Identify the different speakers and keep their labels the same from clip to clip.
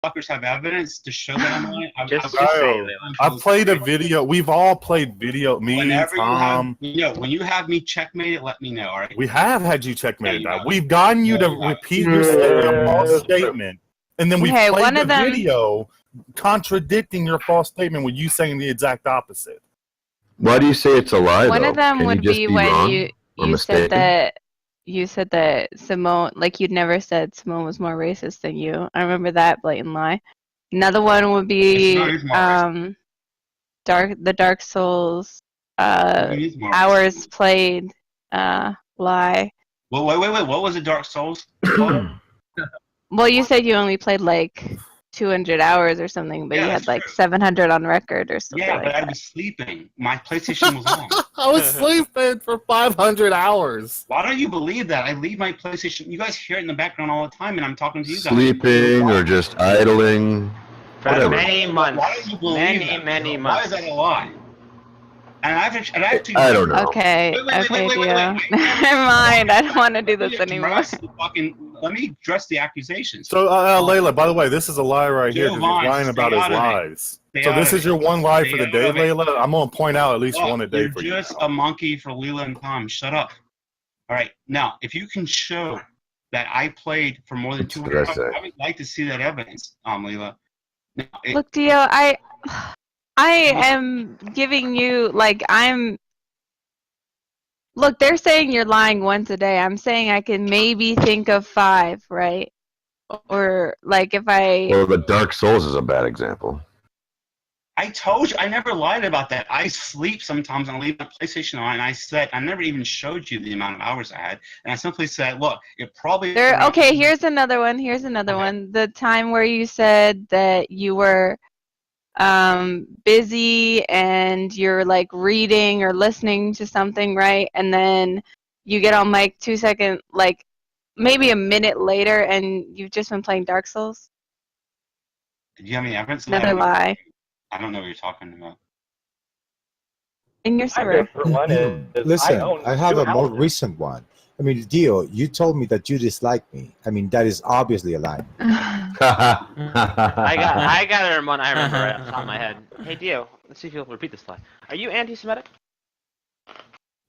Speaker 1: fuckers have evidence to show that I'm lying,
Speaker 2: Just say,
Speaker 3: I've played a video. We've all played video. Me,
Speaker 1: whenever
Speaker 3: Tom.
Speaker 1: when you have me checkmated, let me know. All right.
Speaker 3: We have had you checkmated.
Speaker 1: Yeah,
Speaker 3: We've gotten you to repeat your false statement, and then we played the video contradicting your false statement with you saying the exact opposite.
Speaker 4: Why do you say it's a lie?
Speaker 5: One of them
Speaker 4: Can
Speaker 5: would
Speaker 4: you just
Speaker 5: be
Speaker 4: be
Speaker 5: when
Speaker 4: wrong
Speaker 5: you said that Simone, like you'd never said Simone was more racist than you. I remember that blatant lie. Another one would be the Dark Souls hours played lie.
Speaker 1: Well, wait. What was it, Dark Souls?
Speaker 5: Well, you said you only played like 200 hours or something, but you had like 700 on record or something.
Speaker 1: Yeah, but I was sleeping. My PlayStation was on.
Speaker 3: I was sleeping for 500 hours.
Speaker 1: Why don't you believe that? I leave my PlayStation. You guys hear it in the background all the time, and I'm talking to you guys.
Speaker 4: Sleeping or just idling.
Speaker 2: For many months.
Speaker 1: Why don't you believe that?
Speaker 2: Many months.
Speaker 1: Why is that a lie? And I
Speaker 4: don't know.
Speaker 5: Okay,
Speaker 1: Wait,
Speaker 5: Never mind. I don't want to do this anymore.
Speaker 1: Let me address the accusations.
Speaker 3: So, Layla, by the way, this is a lie right here because he's lying about his lies. So this is your one lie for the day, Layla. I'm going to point out at least one a day for you.
Speaker 1: You're just a monkey for Leela and Tom. Shut up. All right. Now, if you can show that I played for more than 200 hours, I would like to see that evidence, Leela. Now,
Speaker 5: Look, Dio, I am giving you, like, Look, they're saying you're lying once a day. I'm saying I can maybe think of 5, right? Or, like, if I...
Speaker 4: Well, the Dark Souls is a bad example.
Speaker 1: I told you, I never lied about that. I sleep sometimes and I leave my PlayStation on, and I said, I never even showed you the amount of hours I had. And I simply said, look, it probably...
Speaker 5: Okay, here's another one. The time where you said that you were... busy and you're like reading or listening to something, right? And then you get on mic 2 seconds, like maybe a minute later, and you've just been playing Dark Souls.
Speaker 1: Do you have any evidence?
Speaker 5: Another lie.
Speaker 1: I don't know what you're talking about.
Speaker 5: In your server.
Speaker 6: Listen, I have a more recent one. I mean, Dio, you told me that you dislike me. I mean, that is obviously a lie.
Speaker 2: I got one I remember right off the top of my head. Hey, Dio, let's see if you'll repeat this lie. Are you anti-Semitic?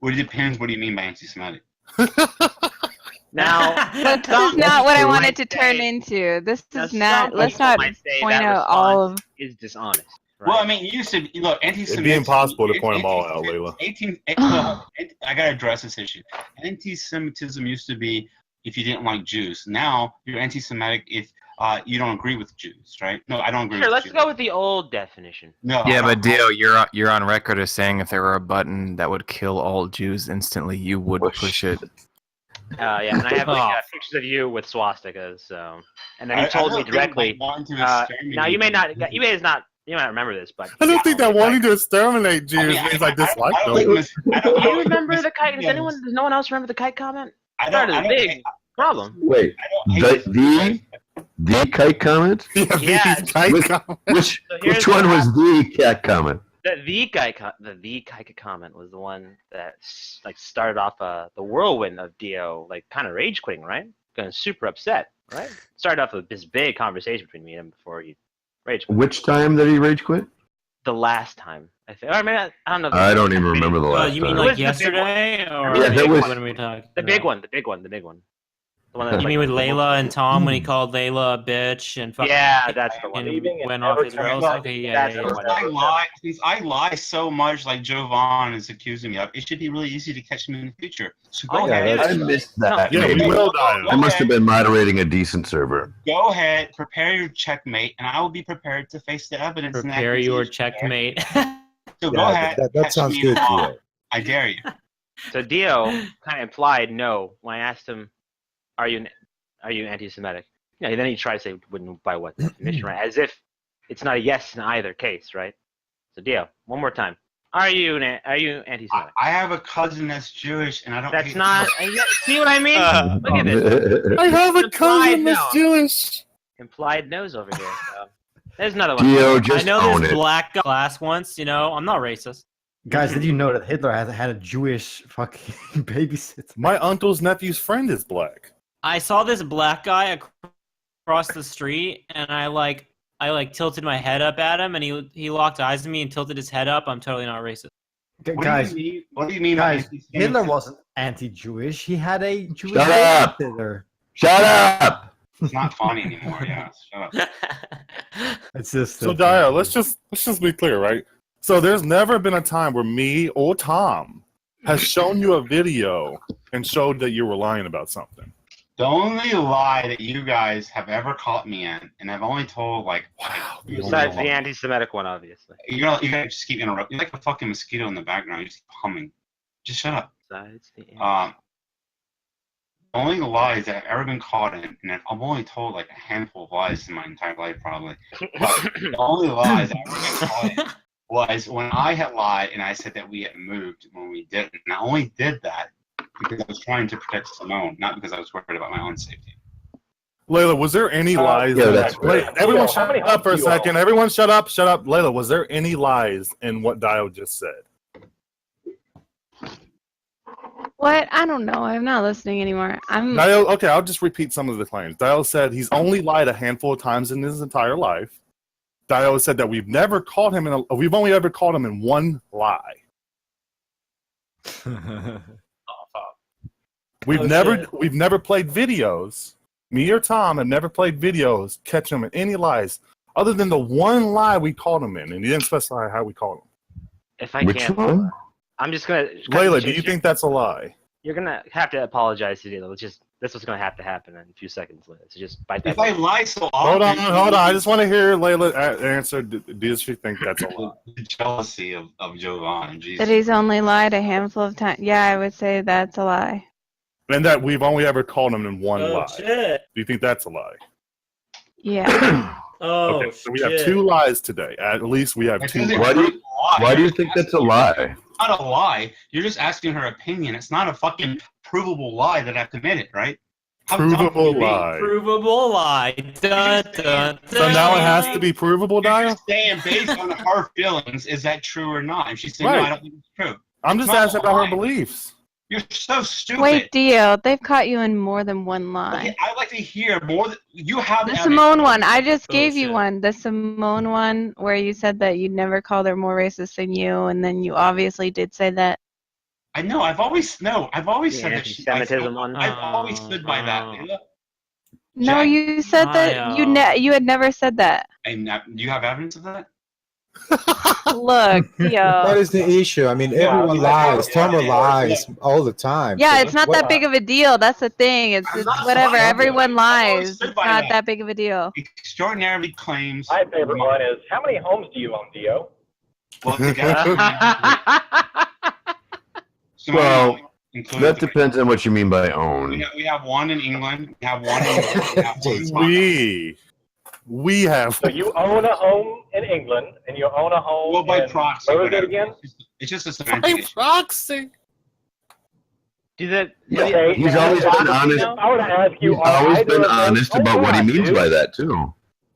Speaker 1: Well, it depends. What do you mean by anti-Semitic?
Speaker 2: Now,
Speaker 5: but this is not what I wanted to turn into. This is not. Let's not point out all of.
Speaker 2: Is dishonest. Right?
Speaker 1: Well, I mean, you said, look, anti-Semitism...
Speaker 3: It'd be impossible to point them all out, Layla.
Speaker 1: I got to address this issue. Anti-Semitism used to be if you didn't like Jews. Now, you're anti-Semitic if you don't agree with Jews, right? No, I don't agree with Jews.
Speaker 2: Let's go with the old definition.
Speaker 1: No.
Speaker 7: Yeah, but Dio, you're on record as saying if there were a button that would kill all Jews instantly, you would push it.
Speaker 2: Yeah, and I have pictures of you with swastikas. So, and then you told me directly. Now you may not remember this, but
Speaker 3: I don't think that wanting to exterminate Jews means I dislike them.
Speaker 2: Do you remember the kite? Does no one else remember the kite comment? That is a big problem.
Speaker 4: Wait, the kite comment?
Speaker 2: Yeah.
Speaker 3: Kite comment.
Speaker 4: Which one was the cat comment?
Speaker 2: The kite comment was the one that like started off the whirlwind of Dio, like kind of rage quitting, right? Getting super upset, right? Started off with this big conversation between me and him before he rage quit.
Speaker 4: Which time did he rage quit?
Speaker 2: The last time, I think. Or maybe I don't know.
Speaker 4: I don't even remember the last time.
Speaker 8: You mean like yesterday? Or
Speaker 4: yeah, that was...
Speaker 8: When we talked?
Speaker 2: The big one. The one that,
Speaker 8: you mean with Layla and Tom when he called Layla a bitch and fucking
Speaker 2: that's the one.
Speaker 8: And went off his rails? Okay, yeah.
Speaker 1: I lie so much like Joe Vaughn is accusing me of. It should be really easy to catch me in the future. So go ahead.
Speaker 4: I missed that.
Speaker 3: Yeah, we will die.
Speaker 4: I must have been moderating a decent server.
Speaker 1: Go ahead, prepare your checkmate, and I will be prepared to face the evidence.
Speaker 8: Prepare your checkmate.
Speaker 1: So go ahead.
Speaker 6: That sounds good, Dio.
Speaker 1: I dare you.
Speaker 2: So Dio kind of implied no when I asked him, Are you anti-Semitic? Yeah, then he tried to say, by what definition, right? As if it's not a yes in either case, right? So Dio, one more time. Are you anti-Semitic?
Speaker 1: I have a cousin that's Jewish, and I don't...
Speaker 2: That's not... See what I mean? Look at this.
Speaker 3: I have a cousin that's Jewish.
Speaker 2: Implied no's over here. So. There's another one.
Speaker 4: Dio,
Speaker 8: I know this black class once, I'm not racist.
Speaker 9: Guys, did you know that Hitler had a Jewish fucking babysitter?
Speaker 3: My uncle's nephew's friend is black.
Speaker 8: I saw this black guy across the street, and I tilted my head up at him, and he locked eyes with me and tilted his head up, I'm totally not racist.
Speaker 9: Guys,
Speaker 1: what do you mean
Speaker 9: guys,
Speaker 1: by
Speaker 9: Hitler wasn't anti-Jewish. He had a Jewish
Speaker 4: Shut up!
Speaker 9: babysitter.
Speaker 4: Shut up!
Speaker 1: It's not funny anymore. Yeah, shut up.
Speaker 9: It's just
Speaker 3: So Dio, let's just be clear, right? So there's never been a time where me or Tom has shown you a video and showed that you were lying about something.
Speaker 1: The only lie that you guys have ever caught me in, and I've only told
Speaker 2: Besides the anti-Semitic one, obviously.
Speaker 1: You guys just keep interrupting. You're like a fucking mosquito in the background. You just keep humming. Just shut up.
Speaker 2: Besides the
Speaker 1: The only lies that I've ever been caught in, and I've only told like a handful of lies in my entire life, probably. But the only lies I've ever been caught in was when I had lied and I said that we had moved when we didn't. And I only did that because I was trying to protect Simone, not because I was worried about my own safety.
Speaker 3: Layla, was there any lies?
Speaker 4: Yeah, that's
Speaker 3: Wait,
Speaker 4: right.
Speaker 3: everyone shut up for a second. Everyone shut up. Shut up. Layla, was there any lies in what Dio just said?
Speaker 5: What? I don't know. I'm not listening anymore.
Speaker 3: Dio, okay, I'll just repeat some of the claims. Dio said he's only lied a handful of times in his entire life. Dio said that we've only ever caught him in one lie. We've never played videos. Me or Tom have never played videos catching him in any lies other than the one lie we caught him in, and he didn't specify how we caught him.
Speaker 2: If I
Speaker 4: Which
Speaker 2: can,
Speaker 4: one?
Speaker 2: I'm just gonna.
Speaker 3: Layla, do you think that's a lie?
Speaker 2: You're gonna have to apologize to Dilo. This was gonna have to happen in a few seconds later. So just bite that.
Speaker 1: If I lie so
Speaker 3: Hold
Speaker 1: often,
Speaker 3: on. I just want to hear Layla answer. Does she think that's a lie?
Speaker 1: The jealousy of Jovan. Jesus.
Speaker 5: That he's only lied a handful of times. Yeah, I would say that's a lie.
Speaker 3: And that we've only ever called him in one lie.
Speaker 8: Shit.
Speaker 3: Do you think that's a lie?
Speaker 5: Yeah.
Speaker 8: Oh,
Speaker 3: Okay, so we have two lies today. At least we have two.
Speaker 4: Why do you think that's a lie?
Speaker 1: It's not a lie. You're just asking her opinion. It's not a fucking provable lie that I've committed, right? How dumb
Speaker 3: Provable
Speaker 1: can you be?
Speaker 3: lie.
Speaker 8: Provable lie. Dun, dun,
Speaker 3: So now it has to be provable,
Speaker 1: You're
Speaker 3: Dio?
Speaker 1: just saying based on her feelings, is that true or not? And she's saying, no,
Speaker 3: Right.
Speaker 1: I don't think it's true.
Speaker 3: I'm just
Speaker 1: It's not
Speaker 3: asking
Speaker 1: a
Speaker 3: about
Speaker 1: lie.
Speaker 3: her beliefs.
Speaker 1: You're so stupid.
Speaker 5: Wait, Dio, they've caught you in more than one lie.
Speaker 1: Okay, I'd like to hear more. You have
Speaker 5: The
Speaker 1: evidence.
Speaker 5: Simone one. I just gave you
Speaker 8: Bullshit.
Speaker 5: one. The Simone one where you said that you'd never called her more racist than you, and then you obviously did say that.
Speaker 1: I know. I've always said that.
Speaker 2: Anti-Semitism one.
Speaker 1: I've always stood by that. Layla.
Speaker 5: No,
Speaker 1: Jack,
Speaker 5: you said that you had never said that.
Speaker 1: And do you have evidence of that?
Speaker 5: Look,
Speaker 6: That
Speaker 5: Dio.
Speaker 6: is the issue. I mean, everyone lies. Tomer lies all the time.
Speaker 5: Yeah,
Speaker 6: So
Speaker 5: it's not
Speaker 6: what-
Speaker 5: that big of a deal. That's the thing. It's
Speaker 1: not
Speaker 5: whatever.
Speaker 1: lying.
Speaker 5: Everyone
Speaker 1: I've always
Speaker 5: lies.
Speaker 1: stood
Speaker 5: It's
Speaker 1: by
Speaker 5: not
Speaker 1: that.
Speaker 5: that big of a deal.
Speaker 1: Extraordinarily claims.
Speaker 10: My favorite one is, how many homes do you own, Dio?
Speaker 1: Well, together.
Speaker 4: Well,
Speaker 1: including
Speaker 4: that depends on what you mean by own.
Speaker 1: We have one in England. We have one in. We have one in Scotland.
Speaker 3: We have.
Speaker 10: So you own a home in England, and you own a home
Speaker 1: Well, by
Speaker 10: in,
Speaker 1: proxy.
Speaker 10: where was it
Speaker 1: whatever.
Speaker 10: again?
Speaker 1: It's just a semantic issue.
Speaker 3: proxy.
Speaker 2: Do that.
Speaker 10: Okay,
Speaker 4: He's
Speaker 10: now,
Speaker 4: always been honest.
Speaker 10: I want to ask you,
Speaker 4: He's always
Speaker 10: are
Speaker 4: been
Speaker 10: either of those
Speaker 4: honest about what he
Speaker 10: owned?
Speaker 4: means
Speaker 10: Dude,
Speaker 4: by that too.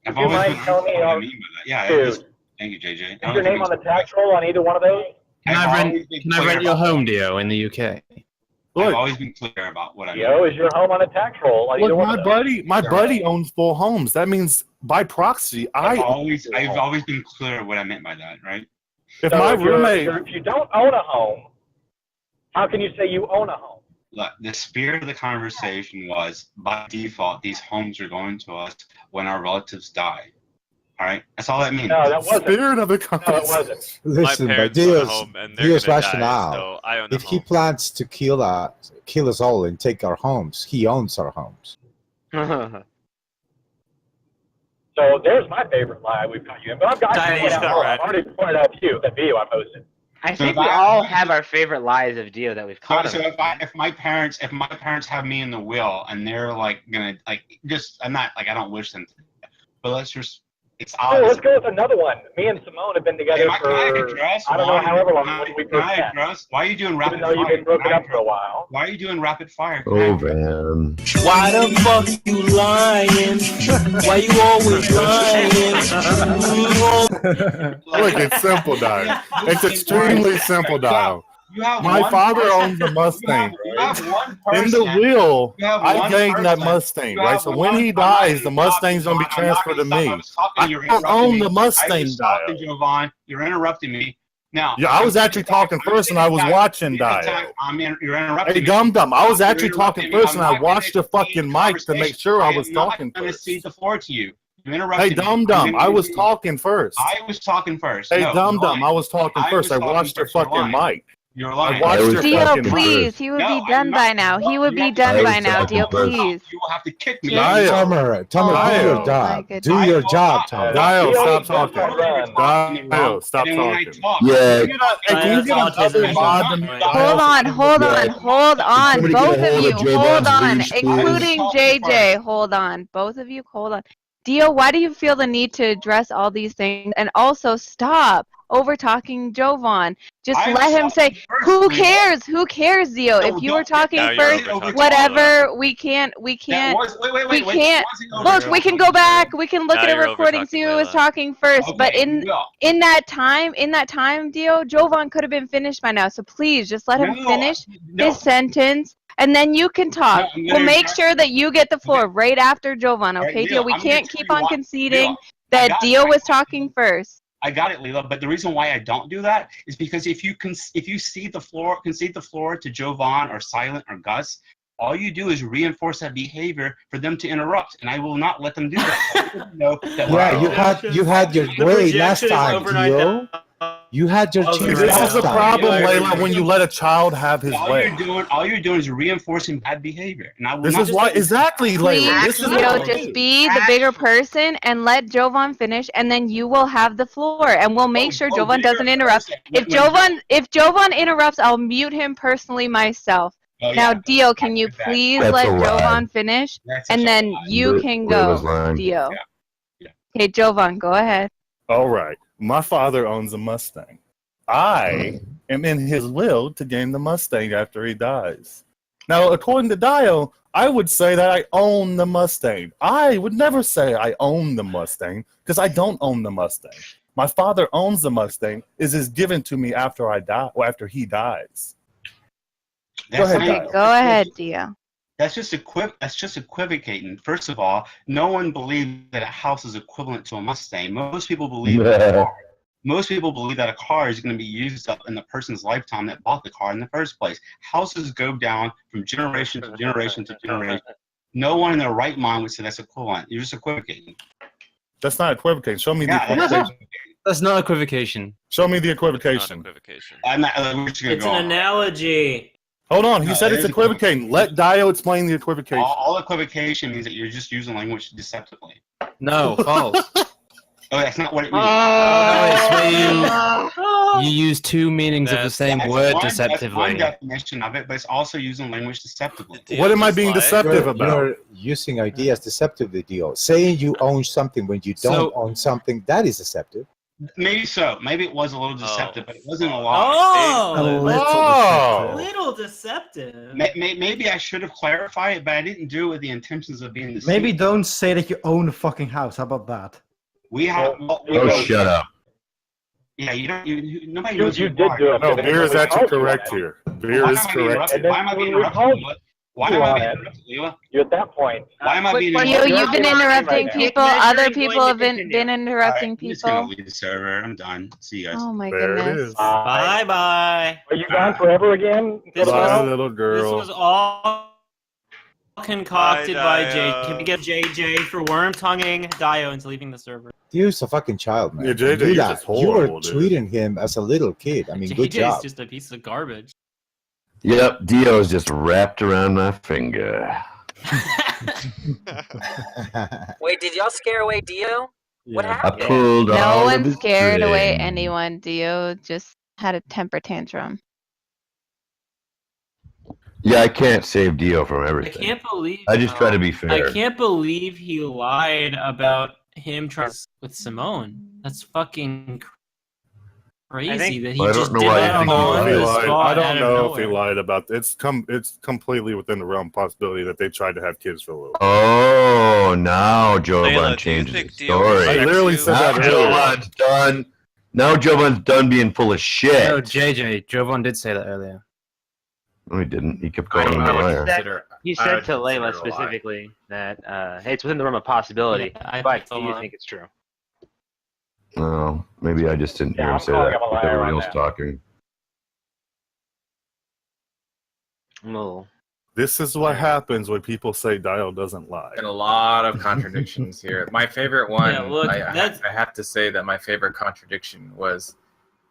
Speaker 1: I've
Speaker 10: Would you
Speaker 1: always
Speaker 10: mind
Speaker 1: been
Speaker 10: telling me,
Speaker 1: what I mean by that. Yeah,
Speaker 10: dude,
Speaker 1: thank you, JJ.
Speaker 10: is your name on the tax roll on either one of those?
Speaker 1: I've always been
Speaker 7: Can I
Speaker 1: clear
Speaker 7: rent you a
Speaker 1: about-
Speaker 7: home, Dio, in the UK?
Speaker 1: I've
Speaker 3: Look,
Speaker 1: always been clear about what I mean.
Speaker 10: Dio, is your home on the tax roll on either
Speaker 3: look,
Speaker 10: one
Speaker 3: my
Speaker 10: of those?
Speaker 3: buddy owns full homes. That means by proxy,
Speaker 1: I've always been clear what I meant by that, right?
Speaker 3: if
Speaker 10: So
Speaker 3: my
Speaker 10: if you're-
Speaker 3: roommate,
Speaker 10: if you don't own a home, how can you say you own a home?
Speaker 1: Look, the spirit of the conversation was, by default, these homes are going to us when our relatives die. All right, that's all that means.
Speaker 10: No, that wasn't.
Speaker 3: spirit of the
Speaker 10: No, it
Speaker 3: conversation.
Speaker 10: wasn't.
Speaker 6: Listen, but
Speaker 11: parents own a
Speaker 6: Dio's,
Speaker 11: home and they're
Speaker 6: Dio's
Speaker 11: gonna die,
Speaker 6: rationale.
Speaker 11: so I own the
Speaker 6: If he
Speaker 11: home.
Speaker 6: plans to kill us all and take our homes, he owns our homes.
Speaker 10: So there's my favorite lie we've got you in. But I've got
Speaker 8: That
Speaker 10: you
Speaker 8: is
Speaker 10: out.
Speaker 8: correct.
Speaker 10: I've already pointed out to you that video I posted.
Speaker 2: I think we all have our favorite lies of Dio that we've caught
Speaker 1: So
Speaker 2: him.
Speaker 1: if my parents have me in the will and they're like gonna I'm not like I don't wish them to, but let's just it's
Speaker 10: Oh,
Speaker 1: obvious.
Speaker 10: let's go with another one. Me and Simone have been together
Speaker 1: Can I address
Speaker 10: for I don't know
Speaker 1: one?
Speaker 10: however long
Speaker 1: Can
Speaker 10: we
Speaker 1: I
Speaker 10: first met.
Speaker 1: address? Why are you doing rapid
Speaker 10: Even though you've
Speaker 1: fire?
Speaker 10: been broken
Speaker 1: Can I
Speaker 10: up for a while.
Speaker 1: Why are you doing rapid fire?
Speaker 4: Oh man.
Speaker 12: Why the fuck you lying? Why you always lying?
Speaker 3: Look, it's simple, Dio. It's extremely simple, Dio.
Speaker 1: You have
Speaker 3: My
Speaker 1: one
Speaker 3: father
Speaker 1: person-
Speaker 3: owns a Mustang.
Speaker 1: You have one
Speaker 3: In
Speaker 1: person.
Speaker 3: the will,
Speaker 1: You have
Speaker 3: I
Speaker 1: one
Speaker 3: gave that
Speaker 1: person.
Speaker 3: Mustang,
Speaker 1: You
Speaker 3: right?
Speaker 1: have
Speaker 3: So when
Speaker 1: one-
Speaker 3: he
Speaker 1: I'm not
Speaker 3: dies, the
Speaker 1: gonna stop
Speaker 3: Mustang's
Speaker 1: you,
Speaker 3: gonna be
Speaker 1: Jovan. I'm not
Speaker 3: transferred to
Speaker 1: gonna stop.
Speaker 3: me.
Speaker 1: I was talking,
Speaker 3: I
Speaker 1: you're
Speaker 3: don't
Speaker 1: interrupting
Speaker 3: own
Speaker 1: me.
Speaker 3: the Mustang,
Speaker 1: I was talking,
Speaker 3: Dio.
Speaker 1: Jovan. You're interrupting me. Now,
Speaker 3: Yeah, I was actually talking first, and I was watching Dio.
Speaker 1: You're interrupting
Speaker 3: Hey,
Speaker 1: me.
Speaker 3: dum dum, I was
Speaker 1: You're
Speaker 3: actually talking
Speaker 1: interrupting me.
Speaker 3: first,
Speaker 1: I'm
Speaker 3: and I
Speaker 1: not gonna
Speaker 3: watched the fucking
Speaker 1: continue
Speaker 3: mic to
Speaker 1: conversation.
Speaker 3: make sure I was
Speaker 1: am not
Speaker 3: talking
Speaker 1: gonna
Speaker 3: first.
Speaker 1: cede the floor to you. You interrupted
Speaker 3: Hey,
Speaker 1: me.
Speaker 3: dum
Speaker 1: I'm
Speaker 3: dum,
Speaker 1: gonna
Speaker 3: I was
Speaker 1: continue.
Speaker 3: talking first.
Speaker 1: I was talking first.
Speaker 3: Hey,
Speaker 1: No,
Speaker 3: dum
Speaker 1: you're
Speaker 3: dum,
Speaker 1: lying.
Speaker 3: I was talking
Speaker 1: I
Speaker 3: first.
Speaker 1: was
Speaker 3: I
Speaker 1: talking
Speaker 3: watched the
Speaker 1: first. You're
Speaker 3: fucking
Speaker 1: lying.
Speaker 3: mic.
Speaker 1: You're
Speaker 3: I
Speaker 1: lying.
Speaker 3: watched
Speaker 4: was
Speaker 3: your
Speaker 5: Dio,
Speaker 3: fucking
Speaker 4: talking
Speaker 3: mic.
Speaker 5: please. He would
Speaker 1: No,
Speaker 5: be
Speaker 1: I'm
Speaker 5: done
Speaker 1: not.
Speaker 5: by now. He would
Speaker 1: You
Speaker 5: be
Speaker 1: have to
Speaker 5: done
Speaker 4: I
Speaker 5: by
Speaker 4: was
Speaker 5: now,
Speaker 4: talking
Speaker 5: Dio,
Speaker 4: first.
Speaker 5: please.
Speaker 1: You will have to kick me.
Speaker 3: Dio.
Speaker 6: Tomer, do
Speaker 3: Dio.
Speaker 6: your
Speaker 5: My
Speaker 6: job.
Speaker 5: goodness.
Speaker 6: Do your job, Tomer.
Speaker 3: Dio,
Speaker 10: Dio,
Speaker 3: stop
Speaker 10: that's
Speaker 3: talking.
Speaker 10: my
Speaker 3: Dio, stop
Speaker 1: And then when I
Speaker 3: talking.
Speaker 1: talk,
Speaker 4: Yeah.
Speaker 3: Hey, can you
Speaker 8: That's
Speaker 3: get
Speaker 8: autism
Speaker 3: another
Speaker 8: at
Speaker 3: mod
Speaker 8: some
Speaker 3: to
Speaker 8: point.
Speaker 3: Dio?
Speaker 5: Hold on, hold on, hold on.
Speaker 4: Somebody get a
Speaker 5: Both of
Speaker 4: hold
Speaker 5: you,
Speaker 4: of Joe
Speaker 5: hold
Speaker 4: Bon's
Speaker 5: on,
Speaker 4: leash, please.
Speaker 5: including
Speaker 1: I was
Speaker 5: JJ. Hold on. Both of you, hold on. Dio, why do you feel the need to address all these things? And also, stop over talking Jovan. Just
Speaker 1: I
Speaker 5: let
Speaker 1: was
Speaker 5: him say,
Speaker 1: talking first,
Speaker 5: who
Speaker 1: Leela.
Speaker 5: cares? Who cares, Dio?
Speaker 1: No,
Speaker 5: If you were
Speaker 1: don't-
Speaker 5: talking
Speaker 1: now
Speaker 11: you're
Speaker 5: first,
Speaker 11: over talking
Speaker 5: whatever, we can't,
Speaker 1: That was, wait,
Speaker 5: we
Speaker 1: wait.
Speaker 5: can't.
Speaker 1: Wasn't over
Speaker 5: Look,
Speaker 1: there.
Speaker 5: we can go back. We can look
Speaker 11: Now
Speaker 5: at a
Speaker 11: you're
Speaker 5: recording,
Speaker 11: over-talking
Speaker 5: see who was
Speaker 11: Layla.
Speaker 5: talking first.
Speaker 1: Okay,
Speaker 5: But
Speaker 1: well,
Speaker 5: in that time, Dio, Jovan could have been finished by now. So please, just let him
Speaker 1: no,
Speaker 5: finish
Speaker 1: no.
Speaker 5: his sentence, and then you can talk.
Speaker 1: No, I'm
Speaker 5: We'll
Speaker 1: gonna
Speaker 5: make
Speaker 1: interrupt
Speaker 5: sure
Speaker 1: you.
Speaker 5: that you get the floor right after Jovan,
Speaker 1: All right,
Speaker 5: okay, Dio?
Speaker 1: Leela,
Speaker 5: We
Speaker 1: I'm gonna
Speaker 5: can't
Speaker 1: tell
Speaker 5: keep
Speaker 1: you
Speaker 5: on
Speaker 1: why-
Speaker 5: conceding
Speaker 1: Leela, I
Speaker 5: that
Speaker 1: got
Speaker 5: Dio
Speaker 1: it.
Speaker 5: was talking first.
Speaker 1: I got it, Leela. But the reason why I don't do that is because if you concede the floor to Jovan or Silent or Gus, all you do is reinforce that behavior for them to interrupt, and I will not let them do that. know that
Speaker 6: Yeah, you had your way last time, Dio. You had your chance
Speaker 3: This
Speaker 6: last
Speaker 3: is the
Speaker 6: time.
Speaker 3: problem, Layla, when you let a child have his
Speaker 1: all
Speaker 3: way.
Speaker 1: you're doing is reinforcing bad behavior, and I will
Speaker 3: This
Speaker 1: not
Speaker 3: is why exactly, Layla.
Speaker 5: Please,
Speaker 3: This is
Speaker 5: Dio,
Speaker 3: what
Speaker 5: just be the bigger person and let Jovan finish, and then you will have the floor, and we'll make sure Jovan doesn't interrupt. If Jovan interrupts, I'll mute him personally myself. Now, Dio, can you please
Speaker 4: That's
Speaker 5: let
Speaker 4: a lie.
Speaker 5: Jovan finish, and then you can
Speaker 4: Layla's
Speaker 5: go,
Speaker 4: lying.
Speaker 5: Dio. Okay, Jovan, go ahead.
Speaker 3: All right. My father owns a Mustang. I am in his will to gain the Mustang after he dies. Now, according to Dio, I would say that I own the Mustang. I would never say I own the Mustang because I don't own the Mustang. My father owns the Mustang. It is given to me after I die, or after he dies. Go ahead, Dio.
Speaker 5: Go ahead, Dio.
Speaker 1: That's just equivocating. First of all, no one believes that a house is equivalent to a Mustang. Most people believe that a car is going to be used up in the person's lifetime that bought the car in the first place. Houses go down from generation to generation to generation. No one in their right mind would say that's equivalent. You're just equivocating.
Speaker 3: That's not equivocating. Show me the equivocation.
Speaker 9: That's not equivocation.
Speaker 3: Show me the equivocation.
Speaker 1: I'm not, we're just gonna
Speaker 8: It's
Speaker 1: go
Speaker 8: an
Speaker 1: on.
Speaker 8: analogy.
Speaker 3: Hold on. He
Speaker 1: No,
Speaker 3: said
Speaker 1: it
Speaker 3: it's
Speaker 1: is
Speaker 3: equivocating. Let Dio explain the equivocation.
Speaker 1: All equivocation means that you're just using language deceptively.
Speaker 9: No, false.
Speaker 1: Oh, that's not what it means.
Speaker 7: No, it's when you use two meanings of the same word
Speaker 1: That's one
Speaker 7: deceptively.
Speaker 1: definition of it, but it's also using language deceptively.
Speaker 3: What am I being deceptive about?
Speaker 6: You're using ideas deceptively, Dio. Saying you own something when you don't own something, that is deceptive.
Speaker 1: Maybe so. Maybe it was a little deceptive, but it wasn't a
Speaker 8: Oh,
Speaker 1: lot.
Speaker 8: little deceptive.
Speaker 1: Maybe I should have clarified it, but I didn't do it with the intentions of being deceived.
Speaker 9: Maybe don't say that you own a fucking house. How about that?
Speaker 1: We have.
Speaker 4: Shut up.
Speaker 1: Yeah, you don't. Nobody
Speaker 10: You
Speaker 1: knows
Speaker 10: did
Speaker 1: who you are.
Speaker 10: do it.
Speaker 3: No, Beer is actually correct here. Beer is correct here.
Speaker 1: Why am I being interrupted? Why am I being interrupted, Leela?
Speaker 10: You at that point.
Speaker 1: Why am I being
Speaker 5: Dio,
Speaker 1: interrupted?
Speaker 5: you've been interrupting people. Other people have been
Speaker 1: All
Speaker 5: interrupting
Speaker 1: right, I'm just gonna
Speaker 5: people.
Speaker 1: leave the server. I'm done. See you guys.
Speaker 5: Oh my
Speaker 3: There it
Speaker 5: goodness.
Speaker 3: is.
Speaker 8: Bye bye.
Speaker 10: Are you gone forever again?
Speaker 8: This
Speaker 3: Bye,
Speaker 8: was,
Speaker 3: little
Speaker 8: this
Speaker 3: girl.
Speaker 8: was all concocted by
Speaker 11: Dio.
Speaker 8: JJ. To get JJ for worm tonguing Dio into leaving the server.
Speaker 6: Dio's a fucking child, man.
Speaker 3: Yeah, JJ,
Speaker 6: You do
Speaker 3: you're
Speaker 6: that.
Speaker 3: just
Speaker 6: You were
Speaker 3: horrible, dude.
Speaker 6: treating him as a little kid. I mean, good
Speaker 8: JJ's
Speaker 6: job.
Speaker 8: just a piece of garbage.
Speaker 4: Yep, Dio's just wrapped around my finger.
Speaker 13: Wait, did y'all scare away Dio? What
Speaker 4: I
Speaker 13: happened?
Speaker 4: pulled
Speaker 5: No
Speaker 4: all of
Speaker 5: one
Speaker 4: his
Speaker 5: scared away
Speaker 4: strings.
Speaker 5: anyone. Dio just had a temper tantrum.
Speaker 4: Yeah, I can't save Dio from
Speaker 8: I
Speaker 4: everything.
Speaker 8: can't believe.
Speaker 4: I just try to be fair.
Speaker 8: I can't believe he lied about him trying with Simone. That's fucking crazy that he
Speaker 4: Well, I don't
Speaker 8: just
Speaker 4: know
Speaker 8: did
Speaker 4: why
Speaker 8: that
Speaker 4: you think
Speaker 8: on
Speaker 4: he
Speaker 8: the
Speaker 4: lied.
Speaker 8: spot
Speaker 3: I don't
Speaker 8: out of
Speaker 3: know if he
Speaker 8: nowhere.
Speaker 3: lied about it's completely within the realm possibility that they tried to have kids for a little.
Speaker 4: Oh, now Jovan
Speaker 11: Layla, do you
Speaker 4: changes
Speaker 11: think
Speaker 4: his
Speaker 11: Dio
Speaker 4: story.
Speaker 11: respects
Speaker 3: I literally
Speaker 11: you?
Speaker 3: said that
Speaker 4: Now
Speaker 3: earlier.
Speaker 4: Jovan's done. Now Jovan's done being full of shit.
Speaker 7: No, JJ. Jovan did say that earlier.
Speaker 4: No, he didn't. He kept calling him a
Speaker 7: I would
Speaker 4: liar.
Speaker 7: consider-
Speaker 2: He
Speaker 7: I
Speaker 2: said
Speaker 7: would
Speaker 2: to Layla
Speaker 7: consider it a lie.
Speaker 2: specifically that hey, it's within the realm of possibility,
Speaker 8: Yeah,
Speaker 2: but do you think it's true?
Speaker 4: Oh, maybe I just didn't hear him say
Speaker 10: calling
Speaker 4: that
Speaker 10: him a
Speaker 4: with
Speaker 10: liar
Speaker 4: everyone
Speaker 10: right
Speaker 4: else
Speaker 10: now.
Speaker 4: talking.
Speaker 2: No.
Speaker 3: This is what happens when people say Dio doesn't lie.
Speaker 7: And a lot of contradictions here. My favorite one,
Speaker 8: Yeah, look,
Speaker 7: I have to say that my favorite contradiction was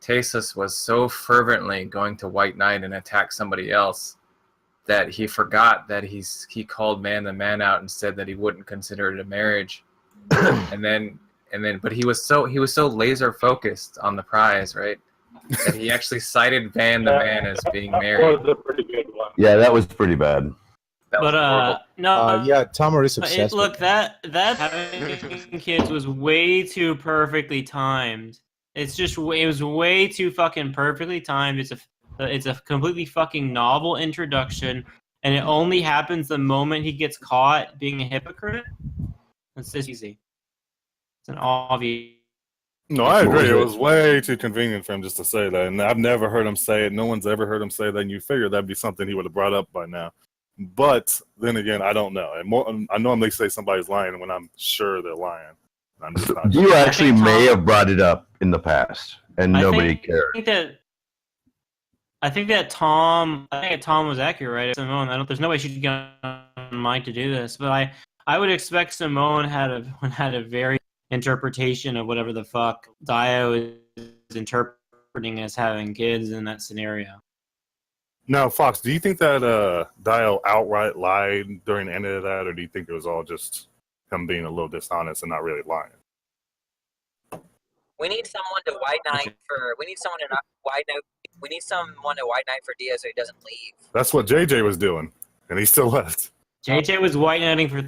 Speaker 7: Tasus was so fervently going to White Knight and attack somebody else that he forgot that he called Man the Man out and said that he wouldn't consider it a marriage. But he was so laser focused on the prize, right? That he actually cited Van the Man as being married.
Speaker 10: That was a pretty good one.
Speaker 4: Yeah, that was pretty bad.
Speaker 7: That was horrible.
Speaker 8: no.
Speaker 6: Yeah, Tomer is obsessed.
Speaker 8: Look, that having kids was way too perfectly timed. It was way too fucking perfectly timed. It's a completely fucking novel introduction, and it only happens the moment he gets caught being a hypocrite. It's just easy. It's an obvious.
Speaker 3: No, I agree.
Speaker 4: was
Speaker 3: It
Speaker 4: it?
Speaker 3: was way too convenient for him just to say that, and I've never heard him say it. No one's ever heard him say that, and you figure that'd be something he would have brought up by now. But then again, I don't know. I normally say somebody's lying when I'm sure they're lying. I'm just not
Speaker 4: You
Speaker 3: sure.
Speaker 4: actually
Speaker 8: Tom-
Speaker 4: may have brought it up in the past, and nobody cared.
Speaker 8: I think that Tom was accurate, right? Simone, there's no way she'd get on Mike to do this, but I would expect Simone had a very interpretation of whatever the fuck Dio is interpreting as having kids in that scenario.
Speaker 3: Now, Fox, do you think that Dio outright lied during the end of that, or do you think it was all just him being a little dishonest and not really lying?
Speaker 13: We need someone to White Knight for. We need someone to White Knight. We need someone to White Knight for Dio so he doesn't leave.
Speaker 3: That's what JJ was doing, and he still left.
Speaker 8: JJ was white knighting for.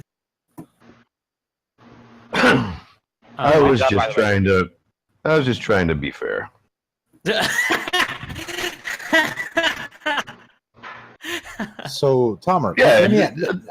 Speaker 4: I was just trying to be fair.
Speaker 6: So, Tomer,
Speaker 4: Yeah.
Speaker 6: let me